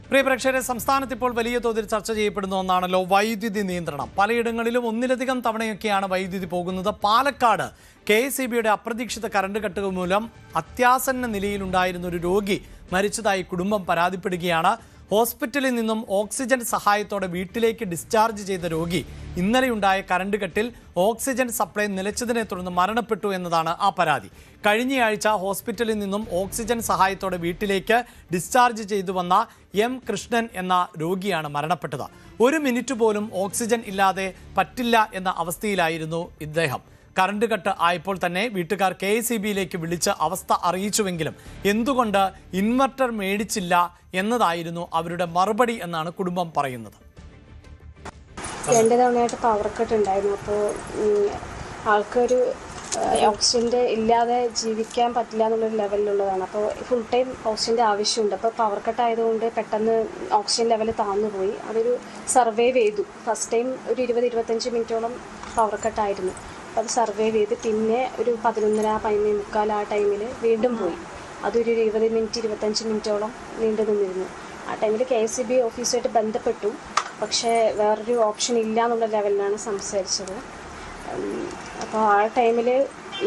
പ്രിയ പ്രേക്ഷകരെ, സംസ്ഥാനത്ത് ഇപ്പോൾ വലിയ തോതിൽ ചർച്ച ചെയ്യപ്പെടുന്ന ഒന്നാണല്ലോ വൈദ്യുതി നിയന്ത്രണം. പലയിടങ്ങളിലും ഒന്നിലധികം തവണയൊക്കെയാണ് വൈദ്യുതി പോകുന്നത്. പാലക്കാട് KSEBയുടെ അപ്രതീക്ഷിത കറണ്ട് കട്ട് മൂലം അത്യാസന്ന നിലയിലുണ്ടായിരുന്ന ഒരു രോഗി മരിച്ചതായി കുടുംബം പരാതിപ്പെടുകയാണ്. ഹോസ്പിറ്റലിൽ നിന്നും ഓക്സിജൻ സഹായത്തോടെ വീട്ടിലേക്ക് ഡിസ്ചാർജ് ചെയ്ത രോഗി ഇന്നലെയുണ്ടായ കറണ്ട് കട്ടിൽ ഓക്സിജൻ സപ്ലൈ നിലച്ചതിനെ തുടർന്ന് മരണപ്പെട്ടു എന്നതാണ് ആ പരാതി. കഴിഞ്ഞയാഴ്ച ഹോസ്പിറ്റലിൽ നിന്നും ഓക്സിജൻ സഹായത്തോടെ വീട്ടിലേക്ക് ഡിസ്ചാർജ് ചെയ്തു വന്ന M. കൃഷ്ണൻ എന്ന രോഗിയാണ് മരണപ്പെട്ടത്. ഒരു മിനിറ്റ് പോലും ഓക്സിജൻ ഇല്ലാതെ പറ്റില്ല എന്ന അവസ്ഥയിലായിരുന്നു ഇദ്ദേഹം. കറണ്ട് കട്ട് ആയപ്പോൾ തന്നെ വീട്ടുകാർ KSEBയിലേക്ക് വിളിച്ച് അവസ്ഥ അറിയിച്ചുവെങ്കിലും എന്തുകൊണ്ട് ഇൻവെർട്ടർ മേടിച്ചില്ല എന്നതായിരുന്നു അവരുടെ മറുപടി എന്നാണ് കുടുംബം പറയുന്നത്. 2 തവണയായിട്ട് പവർ കട്ട് ഉണ്ടായിരുന്നു. അപ്പോൾ ആൾക്കൊരു ഓക്സിജൻ്റെ ഇല്ലാതെ ജീവിക്കാൻ പറ്റില്ല എന്നുള്ളൊരു ലെവലിലുള്ളതാണ്. അപ്പോൾ ഫുൾ ടൈം ഓക്സിജൻ്റെ ആവശ്യമുണ്ട്. അപ്പോൾ പവർ കട്ട് ആയതുകൊണ്ട് പെട്ടെന്ന് ഓക്സിജൻ ലെവൽ താഴ്ന്നുപോയി. അതൊരു സർവൈവ് ചെയ്തു. ഫസ്റ്റ് ടൈം ഒരു 20-25 മിനിറ്റോളം പവർ കട്ടായിരുന്നു. അത് സർവൈവ് ചെയ്ത് പിന്നെ ഒരു 11:30-11:45 ആ ടൈമിൽ വീണ്ടും പോയി. അതൊരു 20-25 മിനിറ്റോളം നീണ്ടു നിന്നിരുന്നു. ആ ടൈമിൽ KSEB ഓഫീസുമായിട്ട് ബന്ധപ്പെട്ടു. പക്ഷേ വേറൊരു ഓപ്ഷൻ ഇല്ല എന്നുള്ള ലെവലിലാണ് സംസാരിച്ചത്. അപ്പോൾ ആ ടൈമിൽ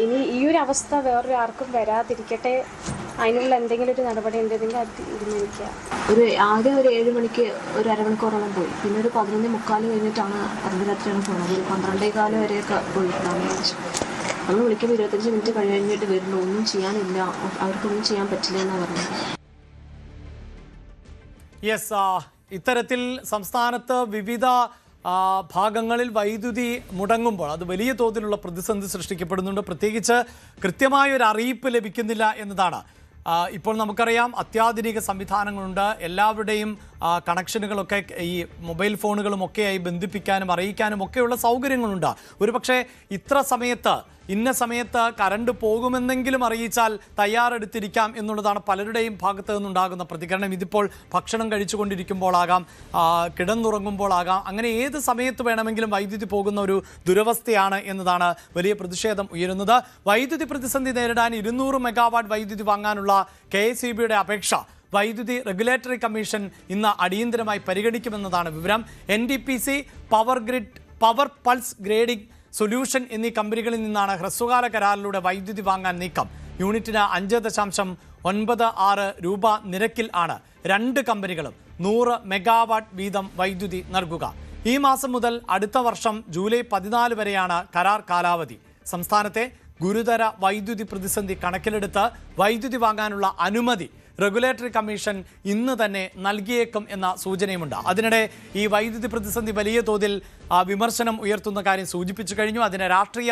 ഇനി ഈ ഒരു അവസ്ഥ വേറൊരു ആർക്കും വരാതിരിക്കട്ടെ, അതിനുള്ള എന്തെങ്കിലും ഒരു നടപടി ഉണ്ടെങ്കിൽ അത് തീരുമാനിക്കുക. ആകെ ഒരു 7 മണിക്ക് ഒരു അരമണിക്കൂറോളം പോയി. പിന്നെ ഒരു 11:45 കഴിഞ്ഞിട്ടാണ് അർദ്ധരാത്രിയാണ് പോകുന്നത്. ഒരു 12:15 വരെയൊക്കെ പോയിട്ടാണ് ഏകദേശം. നമ്മൾ വിളിക്കുമ്പോൾ 25 മിനിറ്റ് കഴിഞ്ഞിട്ട് വരുന്നു. ഒന്നും ചെയ്യാനില്ല, അവർക്കൊന്നും ചെയ്യാൻ പറ്റില്ല എന്നാണ് പറഞ്ഞത്. യെസ്, ഇത്തരത്തിൽ സംസ്ഥാനത്ത് വിവിധ ഭാഗങ്ങളിൽ വൈദ്യുതി മുടങ്ങുമ്പോൾ അത് വലിയ തോതിലുള്ള പ്രതിസന്ധി സൃഷ്ടിക്കപ്പെടുന്നുണ്ട്. പ്രത്യേകിച്ച് കൃത്യമായൊരു അറിയിപ്പ് ലഭിക്കുന്നില്ല എന്നതാണ്. ഇപ്പോൾ നമുക്കറിയാം, അത്യാധുനിക സംവിധാനങ്ങളുണ്ട്. എല്ലാവരുടെയും കണക്ഷനുകളൊക്കെ ഈ മൊബൈൽ ഫോണുകളുമൊക്കെയായി ബന്ധിപ്പിക്കാനും അറിയിക്കാനും ഒക്കെയുള്ള സൗകര്യങ്ങളുണ്ട്. ഒരു പക്ഷേ ഇന്ന സമയത്ത് കറണ്ട് പോകുമെന്നെങ്കിലും അറിയിച്ചാൽ തയ്യാറെടുത്തിരിക്കാം എന്നുള്ളതാണ് പലരുടെയും ഭാഗത്തു നിന്നുണ്ടാകുന്ന പ്രതികരണം. ഇതിപ്പോൾ ഭക്ഷണം കഴിച്ചുകൊണ്ടിരിക്കുമ്പോഴാകാം, കിടന്നുറങ്ങുമ്പോഴാകാം, അങ്ങനെ ഏത് സമയത്ത് വേണമെങ്കിലും വൈദ്യുതി പോകുന്ന ഒരു ദുരവസ്ഥയാണ് എന്നതാണ് വലിയ പ്രതിഷേധം ഉയരുന്നത്. വൈദ്യുതി പ്രതിസന്ധി നേരിടാൻ 200 മെഗാവാട്ട് വൈദ്യുതി വാങ്ങാനുള്ള KSEBയുടെ അപേക്ഷ വൈദ്യുതി റെഗുലേറ്ററി കമ്മീഷൻ ഇന്ന് അടിയന്തരമായി പരിഗണിക്കുമെന്നതാണ് വിവരം. NTPC, power grid, power pulse grading solution എന്നീ കമ്പനികളിൽ നിന്നാണ് ഹ്രസ്വകാല കരാറിലൂടെ വൈദ്യുതി വാങ്ങാൻ നീക്കം. യൂണിറ്റിന് 5.96 രൂപ നിരക്കിൽ ആണ് 2 കമ്പനികളും 100 മെഗാവാട്ട് വീതം വൈദ്യുതി നൽകുക. ഈ മാസം മുതൽ അടുത്ത വർഷം ജൂലൈ 14 വരെയാണ് കരാർ കാലാവധി. സംസ്ഥാനത്തെ ഗുരുതര വൈദ്യുതി പ്രതിസന്ധി കണക്കിലെടുത്ത് വൈദ്യുതി വാങ്ങാനുള്ള അനുമതി റെഗുലേറ്ററി കമ്മീഷൻ ഇന്ന് തന്നെ നൽകിയേക്കും എന്ന സൂചനയുമുണ്ട്. അതിനിടെ ഈ വൈദ്യുതി പ്രതിസന്ധി വലിയ തോതിൽ വിമർശനം ഉയർത്തുന്ന കാര്യം സൂചിപ്പിച്ചു കഴിഞ്ഞു. അതിനെ രാഷ്ട്രീയ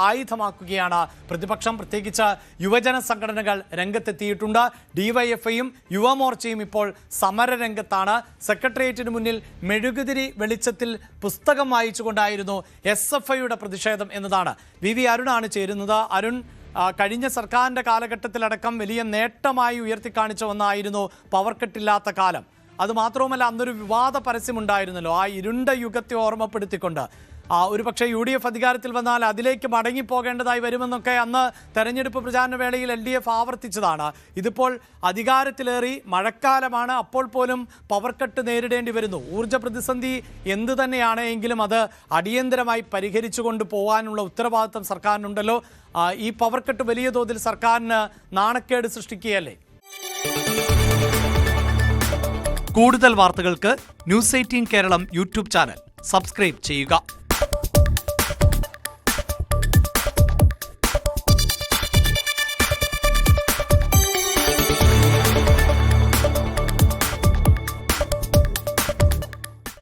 ആയുധമാക്കുകയാണ് പ്രതിപക്ഷം. പ്രത്യേകിച്ച് യുവജന സംഘടനകൾ രംഗത്തെത്തിയിട്ടുണ്ട്. DYFIയും യുവമോർച്ചയും ഇപ്പോൾ സമരരംഗത്താണ്. സെക്രട്ടേറിയറ്റിന് മുന്നിൽ മെഴുകുതിരി വെളിച്ചത്തിൽ പുസ്തകം വായിച്ചുകൊണ്ടായിരുന്നു SFIയുടെ പ്രതിഷേധം എന്നതാണ്. VV അരുണാണ് ചേരുന്നത്. അരുൺ, കഴിഞ്ഞ സർക്കാരിൻ്റെ കാലഘട്ടത്തിലടക്കം വലിയ നേട്ടമായി ഉയർത്തിക്കാണിച്ച ഒന്നായിരുന്നു പവർ കട്ടില്ലാത്ത കാലം. അതുമാത്രവുമല്ല, അന്നൊരു വിവാദ പരസ്യമുണ്ടായിരുന്നല്ലോ, ആ ഇരുണ്ട യുഗത്തെ ഓർമ്മപ്പെടുത്തിക്കൊണ്ട്. ഒരു പക്ഷേ UDF അധികാരത്തിൽ വന്നാൽ അതിലേക്ക് മടങ്ങിപ്പോകേണ്ടതായി വരുമെന്നൊക്കെ അന്ന് തെരഞ്ഞെടുപ്പ് പ്രചാരണ വേളയിൽ LDF ആവർത്തിച്ചതാണ്. ഇതിപ്പോൾ അധികാരത്തിലേറി മഴക്കാലമാണ്, അപ്പോൾ പോലും പവർ കട്ട് നേരിടേണ്ടി വരുന്നു. ഊർജ്ജ പ്രതിസന്ധി എന്തു തന്നെയാണ് എങ്കിലും അത് അടിയന്തരമായി പരിഹരിച്ചുകൊണ്ട് പോകാനുള്ള ഉത്തരവാദിത്തം സർക്കാരിനുണ്ടല്ലോ. ഈ പവർ കട്ട് വലിയ തോതിൽ സർക്കാരിന് നാണക്കേട് സൃഷ്ടിക്കുകയല്ലേ? കൂടുതൽ വാർത്തകൾക്ക് News 18 Keralam YouTube channel subscribe ചെയ്യുക.